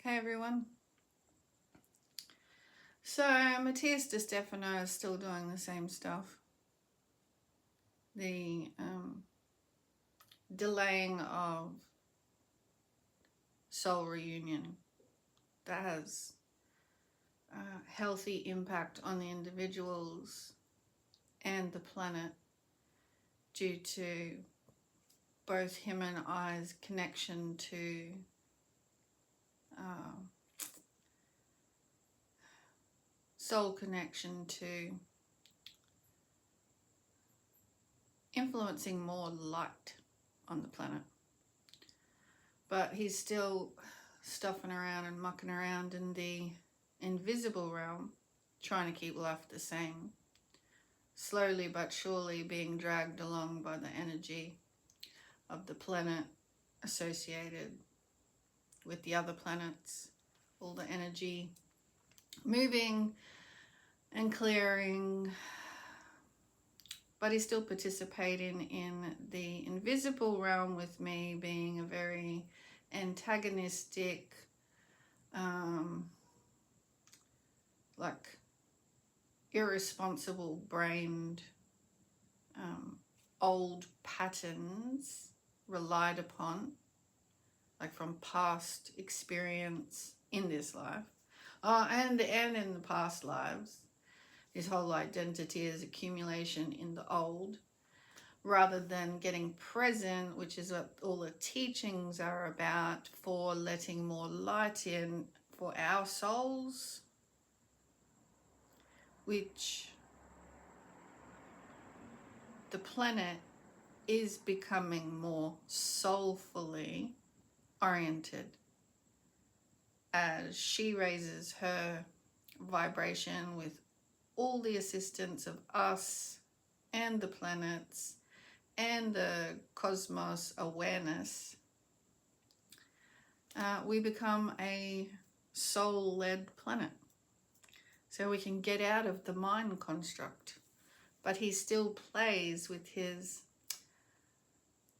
Hey everyone. So Matías De Stefano is still doing the same stuff. The delaying of soul reunion that has a healthy impact on the individuals and the planet due to both him and I's connection to soul connection to influencing more light on the planet. But he's still stuffing around and mucking around in the invisible realm, trying to keep life the same, slowly but surely being dragged along by the energy of the planet associated with the other planets, all the energy moving and clearing, but he's still participating in the invisible realm with me, being a very antagonistic, like irresponsible brained, old patterns relied upon, like from past experience in this life, and in the past lives. His whole identity is accumulation in the old, rather than getting present, which is what all the teachings are about, for letting more light in for our souls, which the planet is becoming more soulfully oriented as she raises her vibration with all the assistance of us and the planets and the cosmos awareness. We become a soul-led planet, so we can get out of the mind construct. But he still plays with his,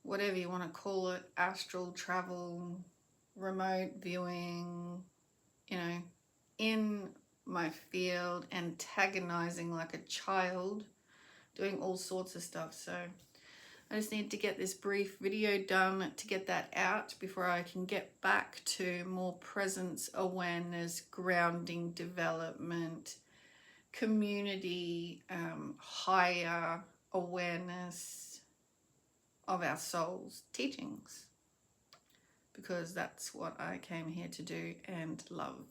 whatever you want to call it, astral travel, remote viewing, in my field, antagonizing like a child, doing all sorts of stuff. So I just need to get this brief video done to get that out before I can get back to more presence, awareness, grounding, development, community, higher awareness of our souls teachings, because that's what I came here to do and love.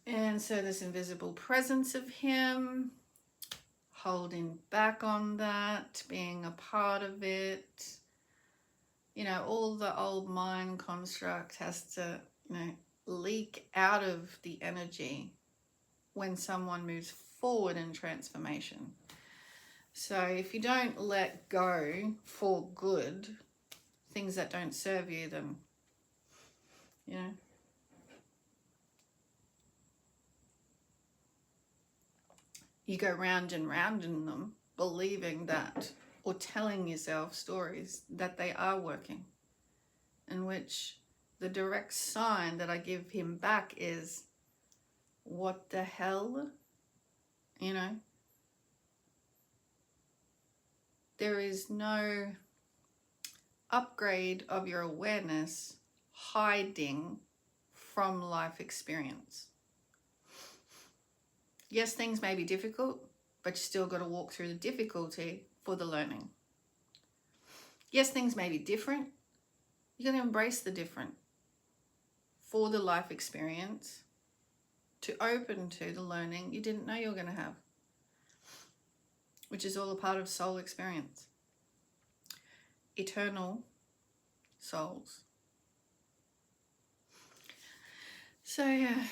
And so this invisible presence of him, holding back on that, being a part of it, all the old mind construct has to, leak out of the energy when someone moves forward in transformation. So if you don't let go for good, things that don't serve you, then, you go round and round in them, believing that, or telling yourself stories that they are working, in which the direct sign that I give him back is, what the hell? There is no upgrade of your awareness hiding from life experience. Yes, things may be difficult, but you still got to walk through the difficulty for the learning. Yes, things may be different. You're going to embrace the different for the life experience, to open to the learning you didn't know you were going to have, which is all a part of soul experience. Eternal souls. So yeah,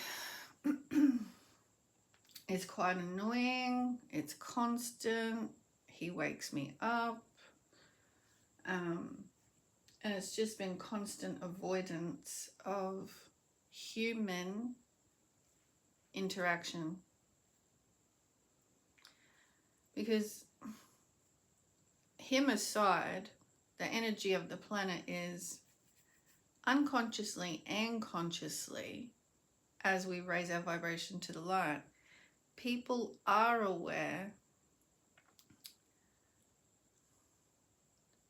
it's quite annoying. It's constant. He wakes me up. And it's just been constant avoidance of human interaction. Because him aside, the energy of the planet is unconsciously and consciously, as we raise our vibration to the light, people are aware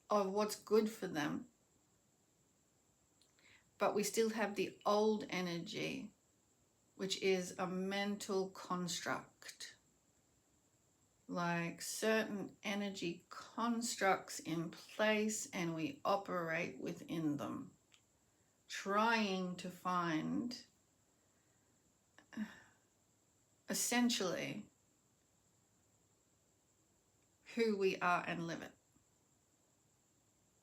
of what's good for them, but we still have the old energy, which is a mental construct, like certain energy constructs in place, and we operate within them, trying to find essentially who we are and live it.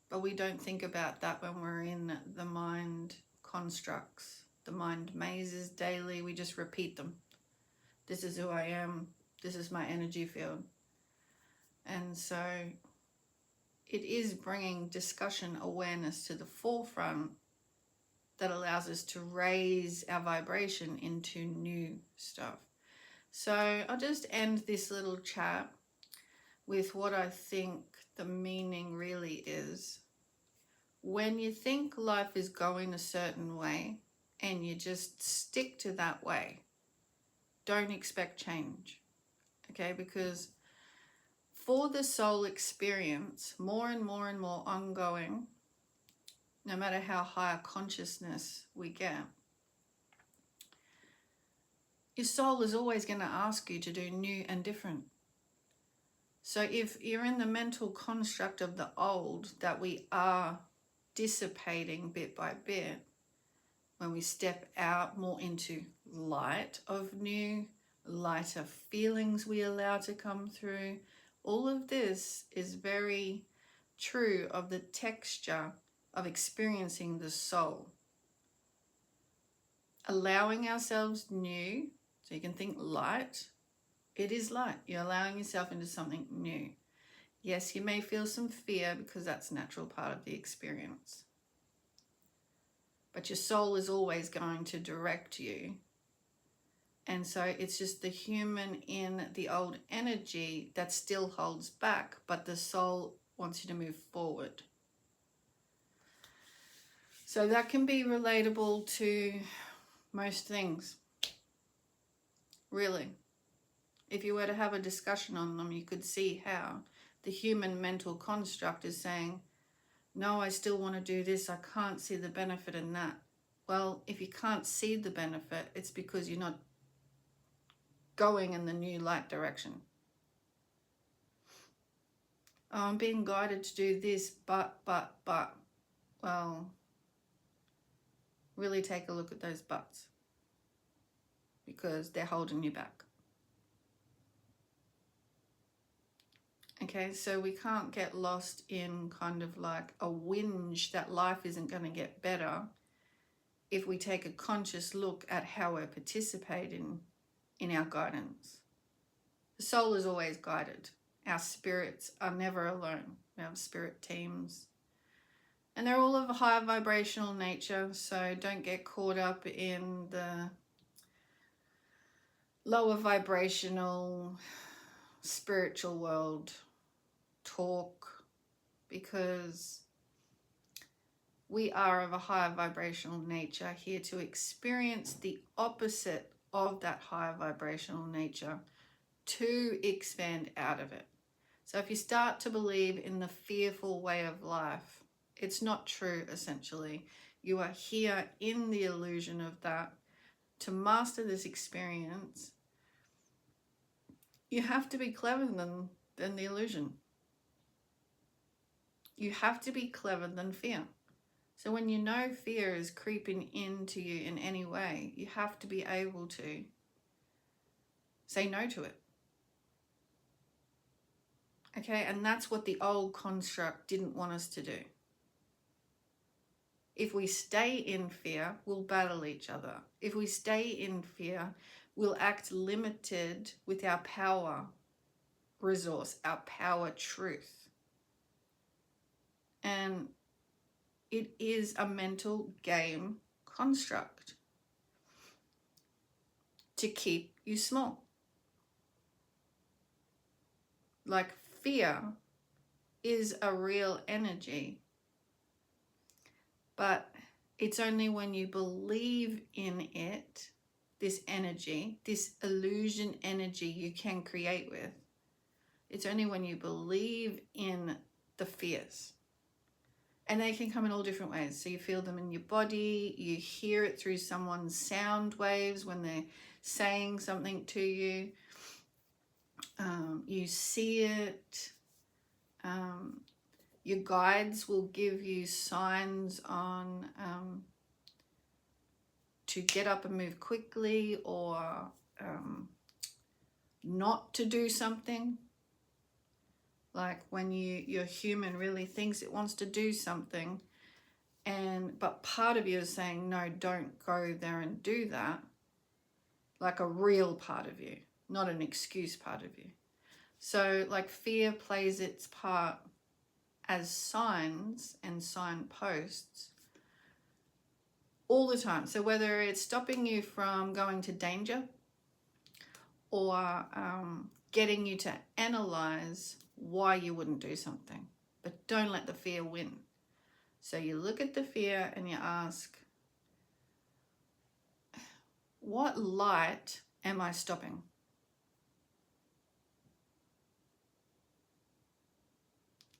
But we don't think about that when we're in the mind constructs, the mind mazes daily. We just repeat them. This is who I am. This is my energy field. And so it is bringing discussion awareness to the forefront that allows us to raise our vibration into new stuff. So I'll just end this little chat with what I think the meaning really is. When you think life is going a certain way and you just stick to that way, don't expect change, okay? Because for the soul experience, more and more and more ongoing, no matter how high a consciousness we get, your soul is always going to ask you to do new and different. So if you're in the mental construct of the old that we are dissipating bit by bit, when we step out more into light of new, lighter feelings we allow to come through, all of this is very true of the texture of experiencing the soul. Allowing ourselves new, so you can think light, it is light. You're allowing yourself into something new. Yes, you may feel some fear because that's a natural part of the experience. But your soul is always going to direct you. And so it's just the human in the old energy that still holds back, but the soul wants you to move forward. So that can be relatable to most things, really. If you were to have a discussion on them, you could see how the human mental construct is saying, no, I still want to do this. I can't see the benefit in that. Well, if you can't see the benefit, it's because you're not going in the new light direction. Oh, I'm being guided to do this, but. Well, really take a look at those buts, because they're holding you back. Okay, so we can't get lost in kind of like a whinge that life isn't going to get better if we take a conscious look at how we're participating in our guidance. The soul is always guided. Our spirits are never alone. We have spirit teams. And they're all of a higher vibrational nature, so don't get caught up in the lower vibrational spiritual world talk, because we are of a higher vibrational nature here to experience the opposite of that higher vibrational nature, to expand out of it. So if you start to believe in the fearful way of life, it's not true, essentially. You are here in the illusion of that. To master this experience, you have to be clever than the illusion. You have to be clever than fear. So when you know fear is creeping into you in any way, you have to be able to say no to it. Okay, and that's what the old construct didn't want us to do. If we stay in fear, we'll battle each other. If we stay in fear, we'll act limited with our power resource, our power truth. And it is a mental game construct to keep you small. Like fear is a real energy, but It's only when you believe in it, this energy, this illusion energy you can create with, it's only when you believe in the fears. And they can come in all different ways. So you feel them in your body, you hear it through someone's sound waves when they're saying something to you. You see it. Your guides will give you signs on to get up and move quickly, or not to do something. Like when your human really thinks it wants to do something, but part of you is saying, no, don't go there and do that. Like a real part of you, not an excuse part of you. So like fear plays its part as signs and signposts all the time. So whether it's stopping you from going to danger, or getting you to analyze why you wouldn't do something, but don't let the fear win. So you look at the fear and you ask, what light am I stopping?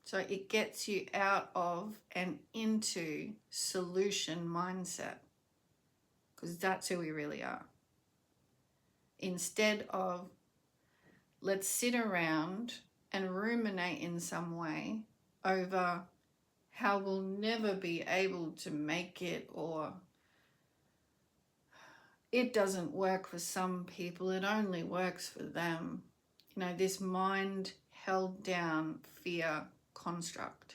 So it gets you out of and into solution mindset, because that's who we really are. Instead of let's sit around and ruminate in some way over how we'll never be able to make it, or it doesn't work for some people, it only works for them. You know, this mind held down fear construct.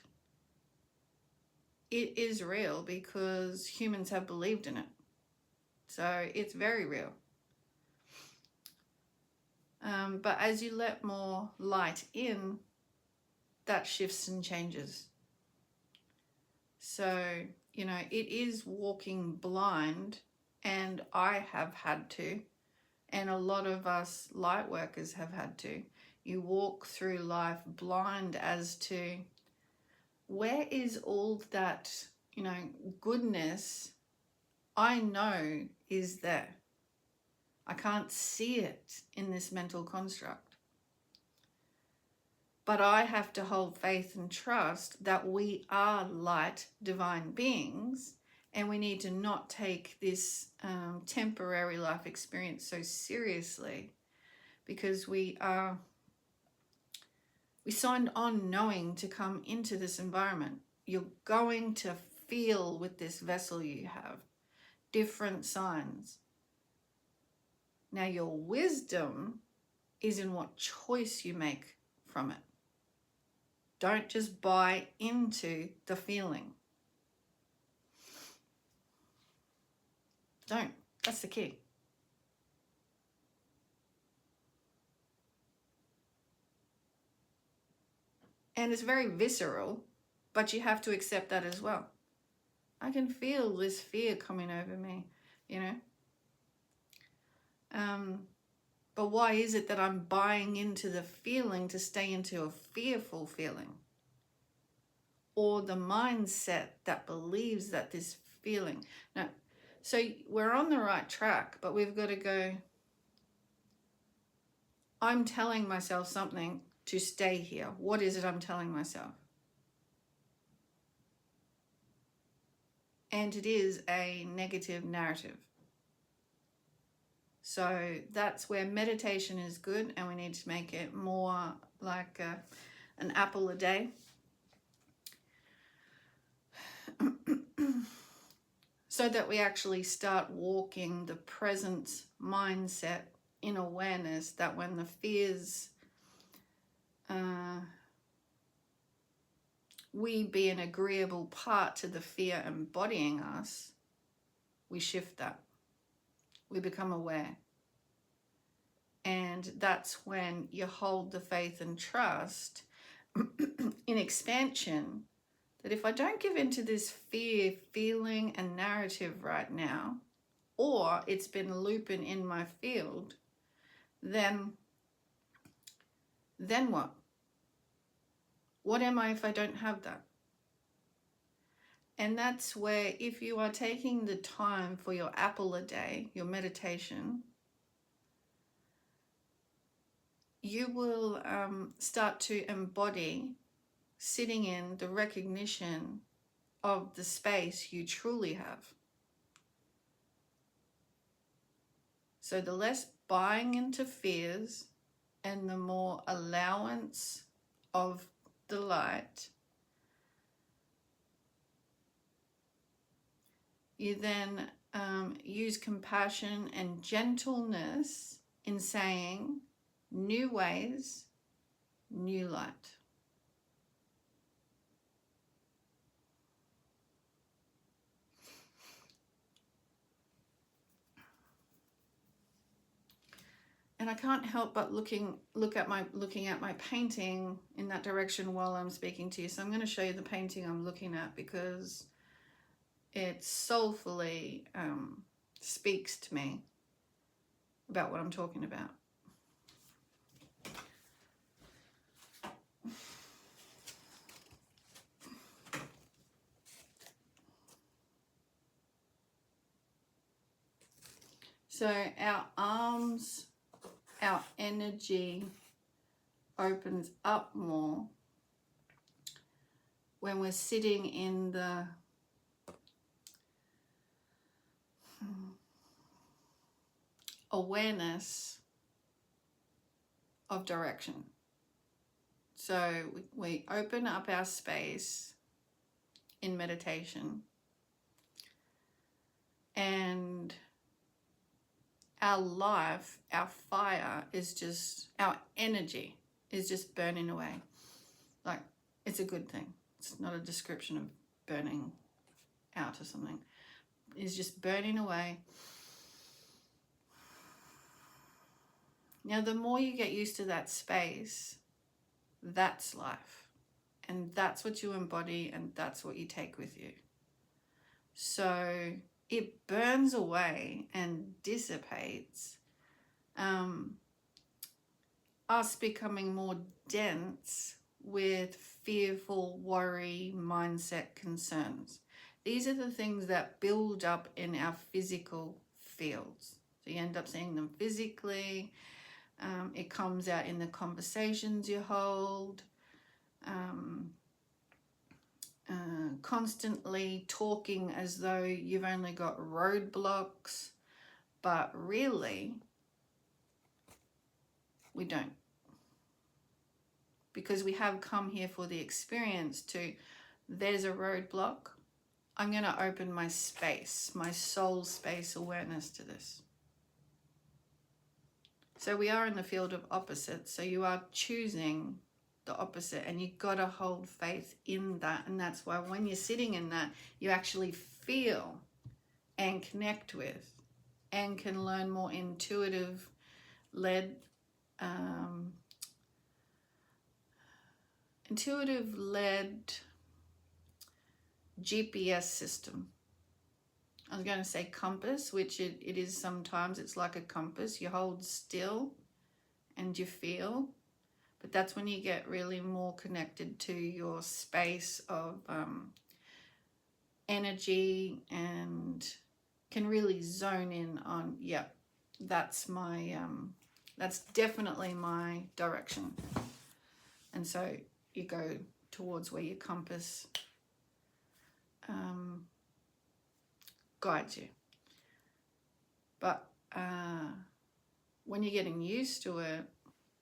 It is real because humans have believed in it. So it's very real. But as you let more light in, that shifts and changes. So, you know, it is walking blind, and I have had to, and a lot of us light workers have had to. You walk through life blind as to where is all that, you know, goodness I know is there. I can't see it in this mental construct. But I have to hold faith and trust that we are light divine beings, and we need to not take this temporary life experience so seriously, because we signed on knowing to come into this environment. You're going to feel with this vessel you have different signs. Now your wisdom is in what choice you make from it. Don't just buy into the feeling. Don't. That's the key. And it's very visceral, but you have to accept that as well. I can feel this fear coming over me, you know. But why is it that I'm buying into the feeling to stay into a fearful feeling? Or the mindset that believes that this feeling. Now, so we're on the right track, but we've got to go, I'm telling myself something to stay here. What is it I'm telling myself? And it is a negative narrative. So that's where meditation is good, and we need to make it more like an apple a day. So that we actually start walking the present mindset in awareness, that when the fears, we be an agreeable part to the fear embodying us, we shift that. We become aware. And that's when you hold the faith and trust in expansion, that if I don't give into this fear, feeling and narrative right now, or it's been looping in my field, then what? What am I if I don't have that? And that's where, if you are taking the time for your apple a day, your meditation, you will start to embody sitting in the recognition of the space you truly have. So the less buying into fears and the more allowance of the light, you then use compassion and gentleness in saying, new ways, new light. And I can't help but looking at my painting in that direction while I'm speaking to you. So I'm going to show you the painting I'm looking at, because it soulfully speaks to me about what I'm talking about. So our arms, our energy opens up more when we're sitting in the awareness of direction. So we open up our space in meditation, and our life, our fire is just, our energy is just burning away. Like, it's a good thing. It's not a description of burning out or something. It's just burning away. Now, the more you get used to that space, that's life. And that's what you embody, and that's what you take with you. So it burns away and dissipates us becoming more dense with fearful, worry, mindset, concerns. These are the things that build up in our physical fields. So you end up seeing them physically. It comes out in the conversations you hold. Constantly talking as though you've only got roadblocks, but really we don't, because we have come here for the experience to, there's a roadblock, I'm going to open my space, my soul space awareness to this. So we are in the field of opposites, so you are choosing the opposite, and you got to hold faith in that. And that's why when you're sitting in that, you actually feel and connect with and can learn more intuitive led GPS system. I was going to say compass, which it is sometimes. It's like a compass. You hold still and you feel. But that's when you get really more connected to your space of energy, and can really zone in on, yep, that's my, that's definitely my direction. And so you go towards where your compass guides you. But when you're getting used to it,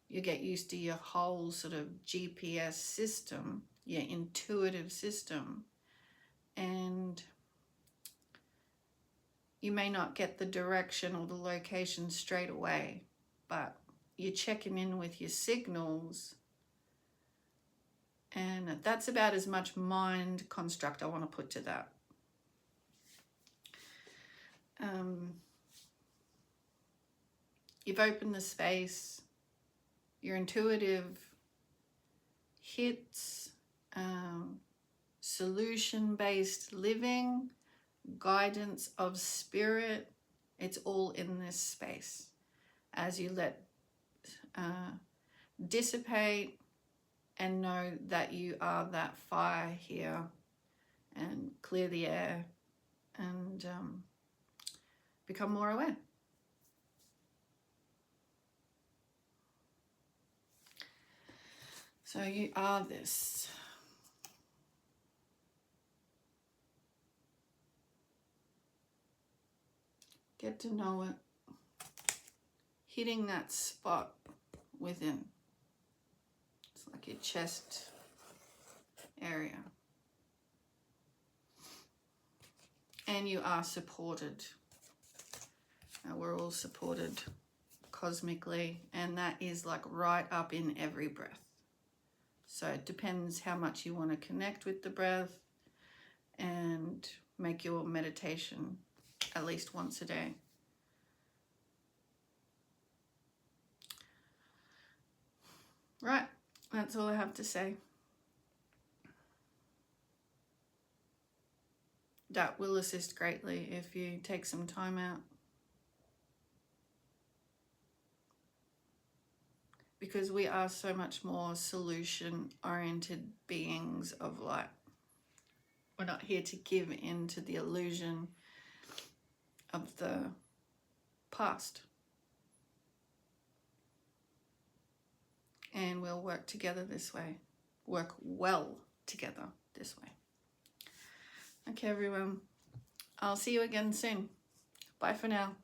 you get used to your whole sort of GPS system, your intuitive system, and you may not get the direction or the location straight away, but you're checking in with your signals, and that's about as much mind construct I want to put to that. You've opened the space, your intuitive hits, solution-based living, guidance of spirit, it's all in this space. As you let dissipate and know that you are that fire here, and clear the air and become more aware. So you are this. Get to know it. Hitting that spot within. It's like your chest area. And you are supported. We're all supported cosmically, and that is like right up in every breath. So it depends how much you want to connect with the breath and make your meditation at least once a day. Right, that's all I have to say. That will assist greatly if you take some time out. Because we are so much more solution-oriented beings of light. We're not here to give in to the illusion of the past. And we'll work together this way. Work well together this way. Okay, everyone. I'll see you again soon. Bye for now.